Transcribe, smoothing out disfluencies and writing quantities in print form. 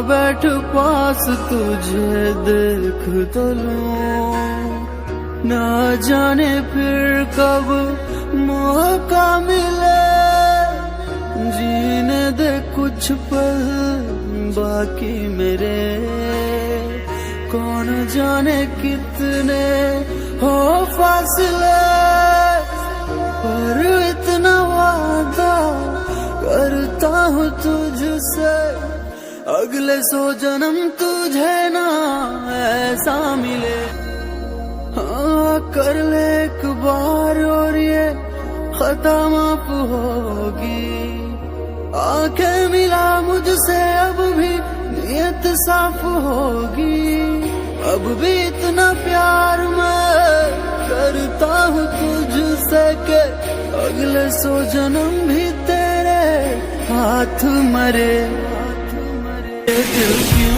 बैठ पास तुझे देख तो लूं, ना जाने फिर कब मौका मिले, जीने दे कुछ पल बाकी मेरे, कौन जाने कितने हो फासले, पर इतना वादा करता हूँ तुझसे, अगले 100 जन्म तुझे ना ऐसा मिले। हाँ कर ले एक बार और ये खता माफ होगी, आंखें मिला मुझसे अब भी नियत साफ होगी, अब भी इतना प्यार मैं करता हूँ तुझसे के अगले 100 जन्म भी तेरे हाथ मरे। दिल क्यों